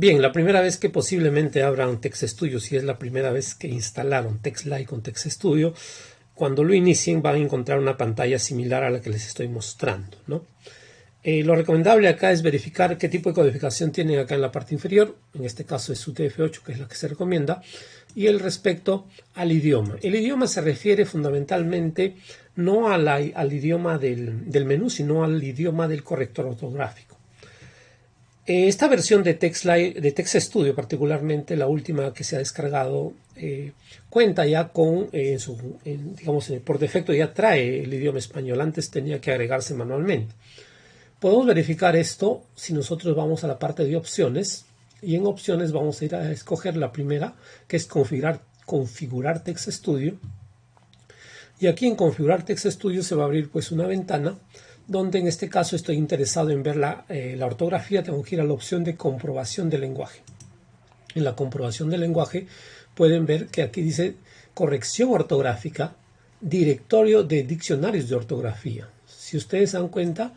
Bien, la primera vez que posiblemente abran TextStudio, si es la primera vez que instalaron TextLite con TextStudio, cuando lo inicien van a encontrar una pantalla similar a la que les estoy mostrando, ¿no? Lo recomendable acá es verificar qué tipo de codificación tienen acá en la parte inferior. En este caso es UTF-8, que es la que se recomienda. Y el respecto al idioma. El idioma se refiere fundamentalmente no al idioma del menú, sino al idioma del corrector ortográfico. Esta versión de TextStudio, particularmente la última que se ha descargado, cuenta ya con, digamos, por defecto ya trae el idioma español. Antes tenía que agregarse manualmente. Podemos verificar esto si nosotros vamos a la parte de opciones, y en opciones vamos a ir a escoger la primera, que es configurar TextStudio. Y aquí en configurar TextStudio se va a abrir pues una ventana donde en este caso estoy interesado en ver la ortografía. Tengo que ir a la opción de comprobación del lenguaje. En la comprobación del lenguaje pueden ver que aquí dice corrección ortográfica, directorio de diccionarios de ortografía. Si ustedes se dan cuenta,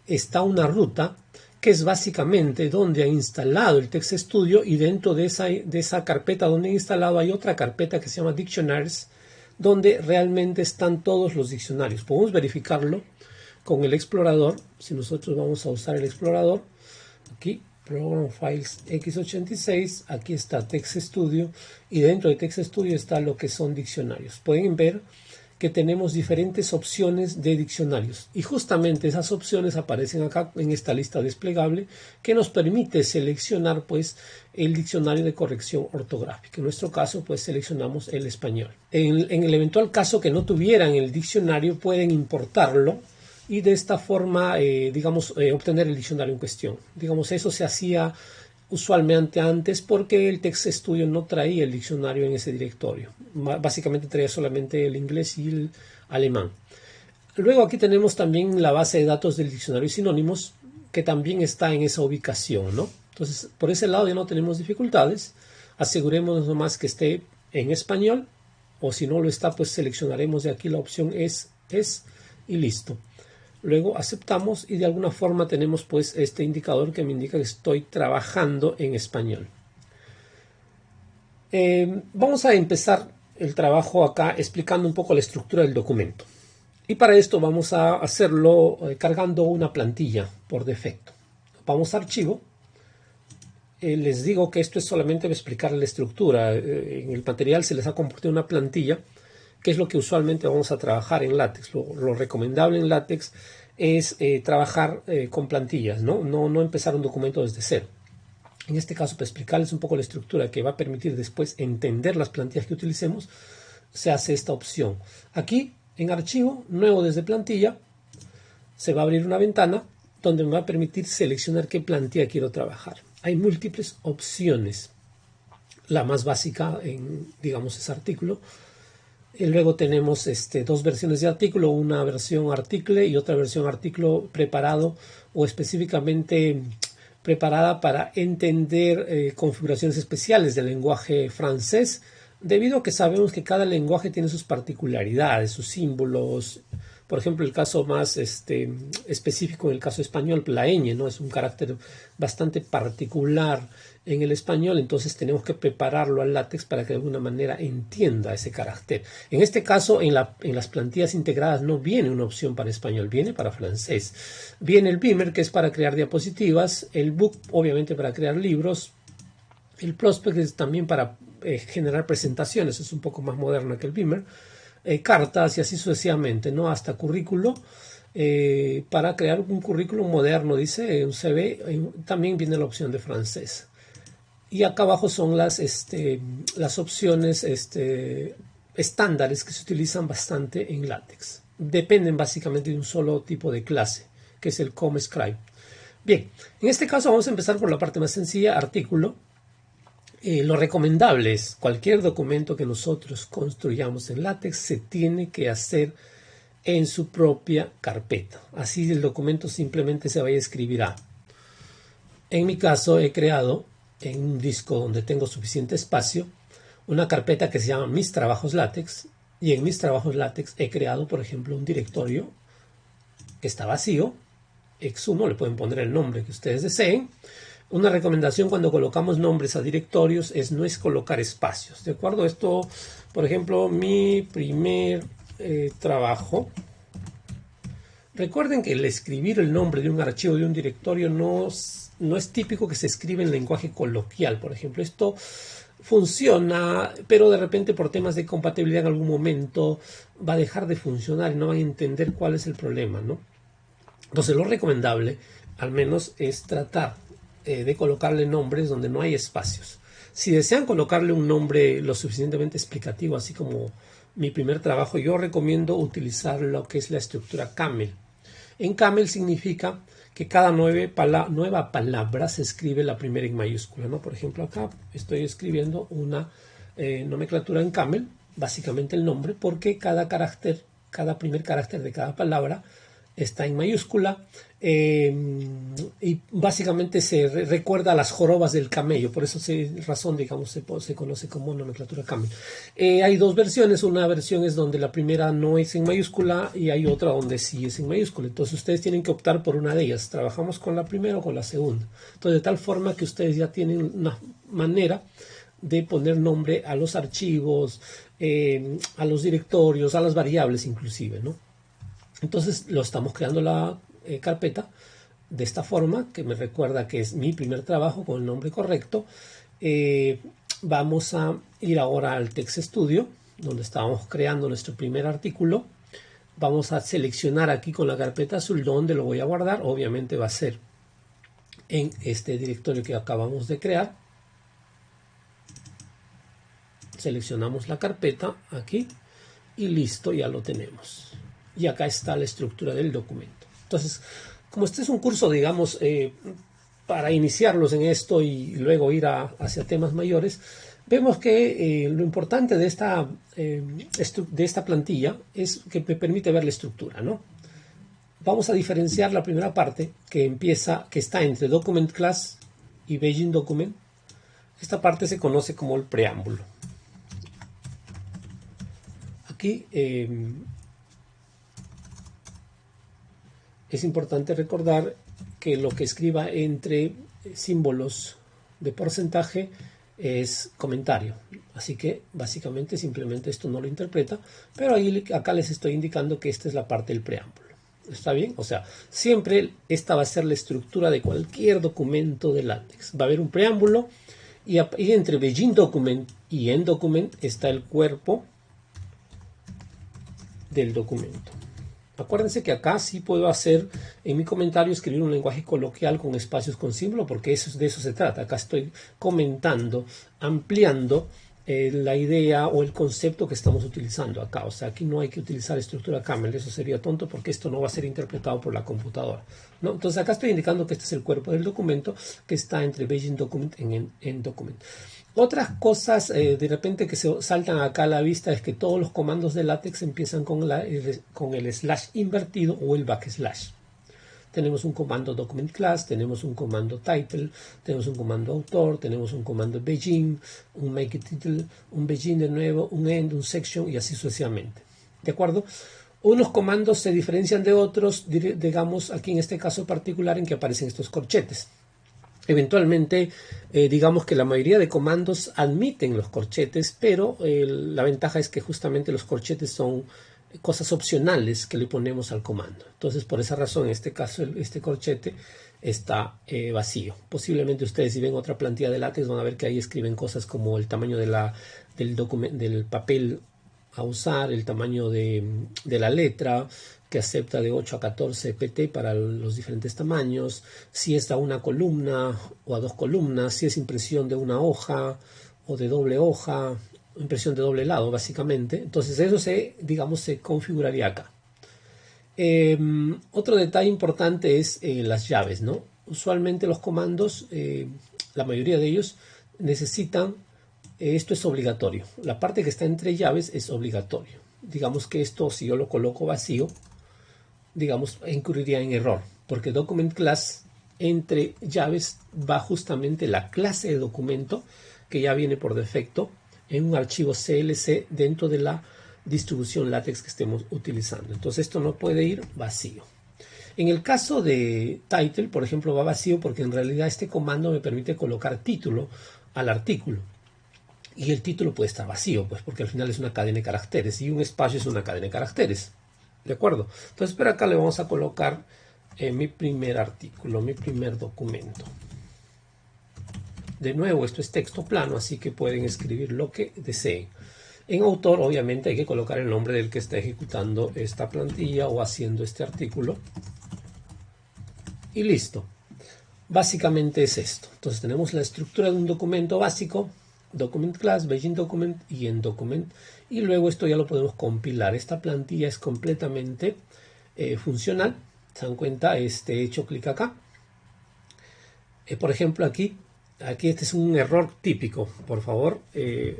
está una ruta que es básicamente donde ha instalado el TextStudio, y dentro de esa carpeta donde he instalado hay otra carpeta que se llama Dictionaries, donde realmente están todos los diccionarios. Podemos verificarlo con el explorador. Si nosotros vamos a usar el explorador, aquí Program Files x86, aquí está TextStudio, y dentro de TextStudio está lo que son diccionarios. Pueden ver que tenemos diferentes opciones de diccionarios, y justamente esas opciones aparecen acá en esta lista desplegable que nos permite seleccionar pues el diccionario de corrección ortográfica. En nuestro caso pues seleccionamos el español. En el eventual caso que no tuvieran el diccionario, pueden importarlo y de esta forma obtener el diccionario en cuestión. Digamos, eso se hacía usualmente antes porque el TextStudio no traía el diccionario en ese directorio. Básicamente traía solamente el inglés y el alemán. Luego aquí tenemos también la base de datos del diccionario de sinónimos, que también está en esa ubicación, ¿no? Entonces, por ese lado ya no tenemos dificultades. Asegurémonos nomás que esté en español, o si no lo está, pues seleccionaremos de aquí la opción es y listo. Luego aceptamos y de alguna forma tenemos pues este indicador que me indica que estoy trabajando en español. Vamos a empezar el trabajo acá explicando un poco la estructura del documento. Y para esto vamos a hacerlo cargando una plantilla por defecto. Vamos a archivo. Les digo que esto es solamente para explicar la estructura. En el material se les ha compartido una plantilla, que es lo que usualmente vamos a trabajar en LaTeX. Lo recomendable en LaTeX es trabajar con plantillas, no empezar un documento desde cero. En este caso, para explicarles un poco la estructura que va a permitir después entender las plantillas que utilicemos, se hace esta opción. Aquí, en archivo, nuevo desde plantilla, se va a abrir una ventana donde me va a permitir seleccionar qué plantilla quiero trabajar. Hay múltiples opciones. La más básica, digamos, es artículo. Y luego tenemos dos versiones de artículo, una versión article y otra versión artículo preparado o específicamente preparada para entender configuraciones especiales del lenguaje francés, debido a que sabemos que cada lenguaje tiene sus particularidades, sus símbolos. Por ejemplo, el caso más específico en el caso español, la ñ, ¿no? Es un carácter bastante particular en el español, entonces tenemos que prepararlo al LaTeX para que de alguna manera entienda ese carácter. En este caso, en las plantillas integradas no viene una opción para español, viene para francés. Viene el Beamer, que es para crear diapositivas, el Book, obviamente, para crear libros, el Prospect es también para generar presentaciones, es un poco más moderno que el Beamer, cartas y así sucesivamente, ¿no? Hasta currículo, para crear un currículum moderno, dice, un CV, también viene la opción de francés. Y acá abajo son las opciones estándares que se utilizan bastante en LaTeX. Dependen básicamente de un solo tipo de clase, que es el ComScript. Bien, en este caso vamos a empezar por la parte más sencilla, artículo. Lo recomendable es cualquier documento que nosotros construyamos en LaTeX se tiene que hacer en su propia carpeta. Así el documento simplemente se vaya a escribir a. En mi caso he creado en un disco donde tengo suficiente espacio una carpeta que se llama Mis Trabajos LaTeX, y en Mis Trabajos LaTeX he creado, por ejemplo, un directorio que está vacío, X1, le pueden poner el nombre que ustedes deseen. Una recomendación cuando colocamos nombres a directorios no es colocar espacios, ¿de acuerdo? Esto, por ejemplo, mi primer trabajo. Recuerden que el escribir el nombre de un archivo de un directorio no es típico que se escribe en lenguaje coloquial, por ejemplo. Esto funciona, pero de repente por temas de compatibilidad en algún momento va a dejar de funcionar y no van a entender cuál es el problema, ¿no? Entonces lo recomendable, al menos, es tratar de colocarle nombres donde no hay espacios. Si desean colocarle un nombre lo suficientemente explicativo, así como mi primer trabajo, yo recomiendo utilizar lo que es la estructura camel. En camel significa que cada nueva palabra se escribe la primera en mayúscula, ¿no? Por ejemplo, acá estoy escribiendo una nomenclatura en camel, básicamente el nombre, porque cada primer carácter de cada palabra está en mayúscula y básicamente se recuerda a las jorobas del camello, por eso razón, digamos, se conoce como nomenclatura camel. Hay dos versiones, una versión es donde la primera no es en mayúscula y hay otra donde sí es en mayúscula, entonces ustedes tienen que optar por una de ellas, trabajamos con la primera o con la segunda, entonces de tal forma que ustedes ya tienen una manera de poner nombre a los archivos, a los directorios, a las variables inclusive, ¿no? Entonces lo estamos creando la carpeta de esta forma, que me recuerda que es mi primer trabajo con el nombre correcto. Vamos a ir ahora al Text Studio, donde estábamos creando nuestro primer artículo. Vamos a seleccionar aquí con la carpeta azul donde lo voy a guardar. Obviamente va a ser en este directorio que acabamos de crear. Seleccionamos la carpeta aquí y listo, ya lo tenemos. Y acá está la estructura del documento. Entonces, como este es un curso, digamos, para iniciarlos en esto y luego ir hacia temas mayores, vemos que lo importante de esta plantilla es que me permite ver la estructura, ¿no? Vamos a diferenciar la primera parte que está entre Document Class y Beijing Document. Esta parte se conoce como el preámbulo. Aquí es importante recordar que lo que escriba entre símbolos de porcentaje es comentario. Así que básicamente simplemente esto no lo interpreta, pero acá les estoy indicando que esta es la parte del preámbulo. ¿Está bien? O sea, siempre esta va a ser la estructura de cualquier documento de LaTeX. Va a haber un preámbulo y entre Beijing Document y EndDocument está el cuerpo del documento. Acuérdense que acá sí puedo hacer en mi comentario escribir un lenguaje coloquial con espacios con símbolo, porque de eso se trata. Acá estoy comentando, ampliando la idea o el concepto que estamos utilizando acá. O sea, aquí no hay que utilizar estructura camel, eso sería tonto porque esto no va a ser interpretado por la computadora, ¿no? Entonces acá estoy indicando que este es el cuerpo del documento que está entre Beijing Document y EndDocument. Otras cosas de repente que se saltan acá a la vista es que todos los comandos de LaTeX empiezan con el slash invertido o el backslash. Tenemos un comando document class, tenemos un comando title, tenemos un comando autor, tenemos un comando Beijing, un make it title, un Beijing de nuevo, un end, un section y así sucesivamente. ¿De acuerdo? Unos comandos se diferencian de otros, digamos aquí en este caso particular en que aparecen estos corchetes. Eventualmente, digamos que la mayoría de comandos admiten los corchetes, pero la ventaja es que justamente los corchetes son cosas opcionales que le ponemos al comando. Entonces, por esa razón, en este caso, este corchete está vacío. Posiblemente ustedes, si ven otra plantilla de LaTeX, van a ver que ahí escriben cosas como el tamaño del papel a usar, el tamaño de la letra, que acepta de 8 a 14 pt para los diferentes tamaños, si es a una columna o a dos columnas, si es impresión de una hoja o de doble hoja, impresión de doble lado básicamente. Entonces eso se configuraría acá. Otro detalle importante es las llaves, ¿no? Usualmente los comandos, la mayoría de ellos necesitan, esto es obligatorio, la parte que está entre llaves es obligatorio. Digamos que esto, si yo lo coloco vacío, digamos, incurriría en error, porque document class entre llaves va justamente la clase de documento que ya viene por defecto en un archivo CLC dentro de la distribución LaTeX que estemos utilizando. Entonces esto no puede ir vacío. En el caso de title, por ejemplo, va vacío porque en realidad este comando me permite colocar título al artículo. Y el título puede estar vacío, pues porque al final es una cadena de caracteres y un espacio es una cadena de caracteres. ¿De acuerdo? Entonces, pero acá le vamos a colocar mi primer artículo, mi primer documento. De nuevo, esto es texto plano, así que pueden escribir lo que deseen. En autor, obviamente, hay que colocar el nombre del que está ejecutando esta plantilla o haciendo este artículo. Y listo. Básicamente es esto. Entonces tenemos la estructura de un documento básico, document class, begin document y end document. Y luego esto ya lo podemos compilar. Esta plantilla es completamente funcional. ¿Se dan cuenta? He hecho clic acá. Por ejemplo, aquí este es un error típico. Por favor,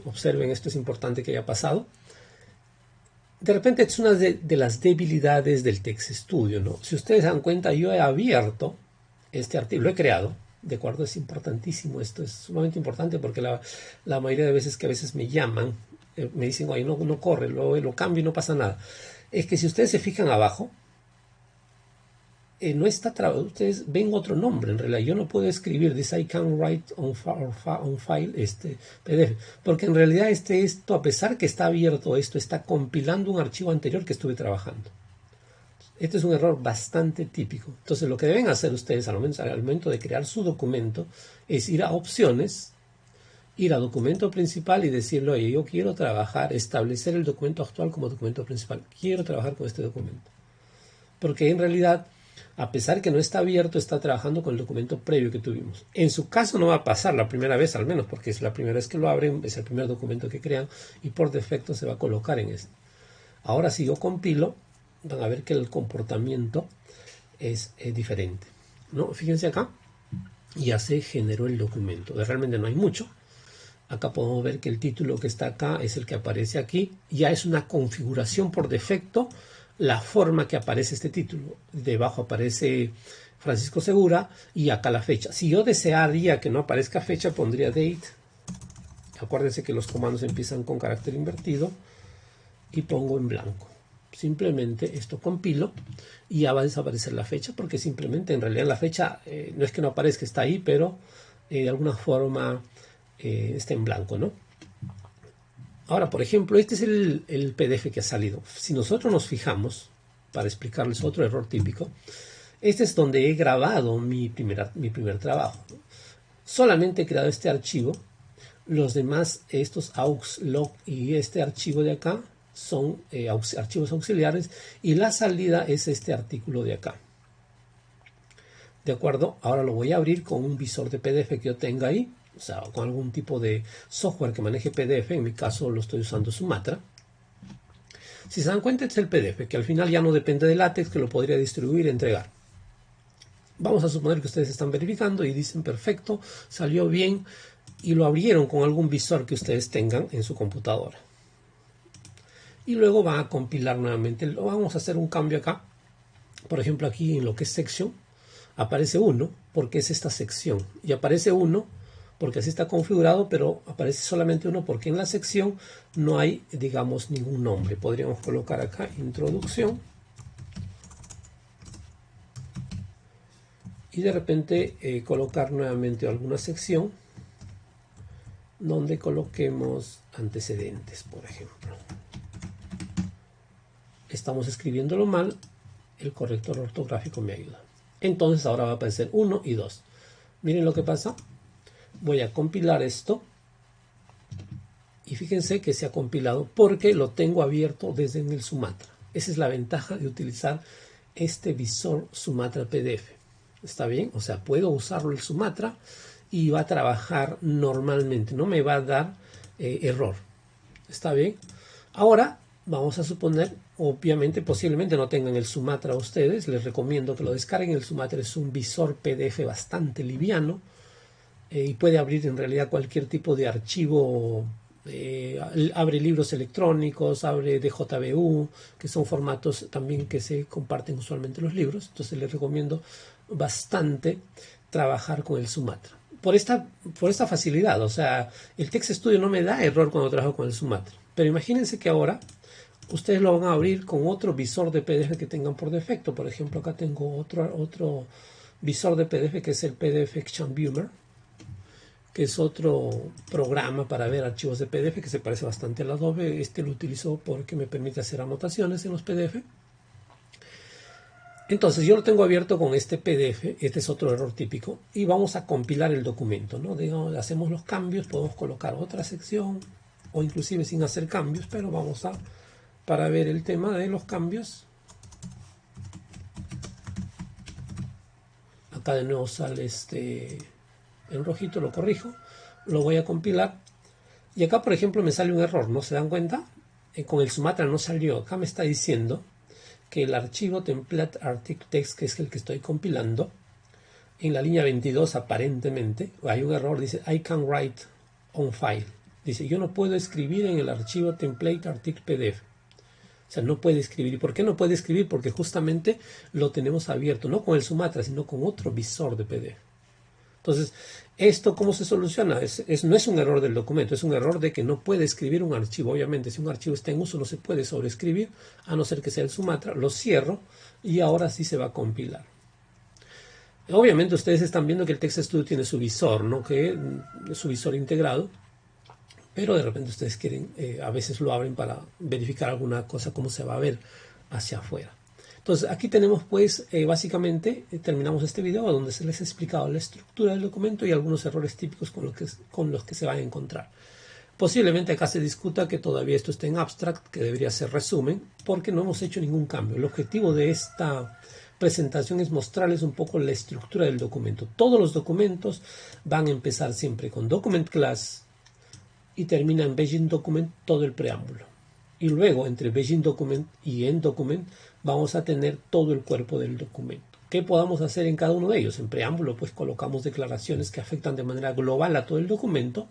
observen, esto es importante que haya pasado. De repente es una de las debilidades del Text Studio, ¿no? Si ustedes se dan cuenta, yo he abierto este artículo, lo he creado, ¿de acuerdo? Es importantísimo, esto es sumamente importante porque la mayoría de veces que a veces me llaman, me dicen, oye, no corre, lo cambio y no pasa nada. Es que si ustedes se fijan abajo, no está ustedes ven otro nombre en realidad. Yo no puedo escribir this I can write on file PDF, porque en realidad esto, a pesar que está abierto, esto está compilando un archivo anterior que estuve trabajando. Este es un error bastante típico. Entonces lo que deben hacer ustedes al momento de crear su documento es ir a opciones, ir a documento principal y decirle, oye, yo quiero trabajar, establecer el documento actual como documento principal. Quiero trabajar con este documento. Porque en realidad, a pesar que no está abierto, está trabajando con el documento previo que tuvimos. En su caso no va a pasar la primera vez al menos, porque es la primera vez que lo abren, es el primer documento que crean y por defecto se va a colocar en este. Ahora si yo compilo, van a ver que el comportamiento es diferente, ¿no? Fíjense acá, ya se generó el documento. Realmente no hay mucho. Acá podemos ver que el título que está acá es el que aparece aquí. Ya es una configuración por defecto la forma que aparece este título. Debajo aparece Francisco Segura y acá la fecha. Si yo desearía que no aparezca fecha, pondría date. Acuérdense que los comandos empiezan con carácter invertido y pongo en blanco. Simplemente esto compilo y ya va a desaparecer la fecha porque simplemente en realidad la fecha no es que no aparezca, está ahí, pero de alguna forma está en blanco, ¿no? Ahora, por ejemplo, este es el PDF que ha salido. Si nosotros nos fijamos, para explicarles otro error típico, este es donde he grabado mi primer trabajo. Solamente he creado este archivo. Los demás, estos aux, log y este archivo de acá, son archivos auxiliares y la salida es este artículo de acá. ¿De acuerdo? Ahora lo voy a abrir con un visor de PDF que yo tenga ahí. O sea, con algún tipo de software que maneje PDF, en mi caso lo estoy usando Sumatra. Si se dan cuenta, este es el PDF, que al final ya no depende de LaTeX, que lo podría distribuir y entregar. Vamos a suponer que ustedes están verificando y dicen, perfecto, salió bien, y lo abrieron con algún visor que ustedes tengan en su computadora. Y luego van a compilar nuevamente. Vamos a hacer un cambio acá. Por ejemplo, aquí en lo que es sección, aparece 1, porque es esta sección, y aparece 1, porque así está configurado, pero aparece solamente 1 porque en la sección no hay, digamos, ningún nombre. Podríamos colocar acá introducción y de repente colocar nuevamente alguna sección donde coloquemos antecedentes, por ejemplo. Estamos escribiéndolo mal, el corrector ortográfico me ayuda. Entonces ahora va a aparecer 1 y 2. Miren lo que pasa. Voy a compilar esto y fíjense que se ha compilado porque lo tengo abierto desde en el Sumatra. Esa es la ventaja de utilizar este visor Sumatra PDF. ¿Está bien? O sea, puedo usarlo el Sumatra y va a trabajar normalmente. No me va a dar error. ¿Está bien? Ahora vamos a suponer, obviamente, posiblemente no tengan el Sumatra ustedes. Les recomiendo que lo descarguen. El Sumatra es un visor PDF bastante liviano. Y puede abrir en realidad cualquier tipo de archivo, abre libros electrónicos, abre DJBU, que son formatos también que se comparten usualmente los libros. Entonces les recomiendo bastante trabajar con el Sumatra. Por esta facilidad, o sea, el Text Studio no me da error cuando trabajo con el Sumatra. Pero imagínense que ahora ustedes lo van a abrir con otro visor de PDF que tengan por defecto. Por ejemplo, acá tengo otro visor de PDF que es el PDF Action Viewer, que es otro programa para ver archivos de PDF que se parece bastante al Adobe. Este lo utilizo porque me permite hacer anotaciones en los PDF. Entonces yo lo tengo abierto con este PDF, este es otro error típico, y vamos a compilar el documento, ¿no? Digamos, hacemos los cambios, podemos colocar otra sección, o inclusive sin hacer cambios, pero vamos a, para ver el tema de los cambios, acá de nuevo sale en rojito, lo corrijo, lo voy a compilar, y acá por ejemplo me sale un error, ¿no se dan cuenta? Con el Sumatra no salió, acá me está diciendo que el archivo template article text, que es el que estoy compilando, en la línea 22 aparentemente hay un error, dice I can write on file, dice yo no puedo escribir en el archivo template article PDF, o sea no puede escribir. ¿Y por qué no puede escribir? Porque justamente lo tenemos abierto, no con el Sumatra, sino con otro visor de PDF. Entonces, ¿esto cómo se soluciona? No es un error del documento, es un error de que no puede escribir un archivo. Obviamente, si un archivo está en uso, no se puede sobreescribir, a no ser que sea el Sumatra. Lo cierro y ahora sí se va a compilar. Obviamente, ustedes están viendo que el TextStudio tiene su visor, ¿no? Que es su visor integrado, pero de repente ustedes quieren, a veces lo abren para verificar alguna cosa, cómo se va a ver hacia afuera. Entonces aquí tenemos pues básicamente terminamos este video donde se les ha explicado la estructura del documento y algunos errores típicos con los que se van a encontrar. Posiblemente acá se discuta que todavía esto está en abstract, que debería ser resumen, porque no hemos hecho ningún cambio. El objetivo de esta presentación es mostrarles un poco la estructura del documento. Todos los documentos van a empezar siempre con document class y termina en begin document todo el preámbulo. Y luego entre begin document y end document vamos a tener todo el cuerpo del documento. ¿Qué podamos hacer en cada uno de ellos? En preámbulo pues colocamos declaraciones que afectan de manera global a todo el documento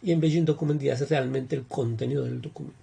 y en begin document ya es realmente el contenido del documento.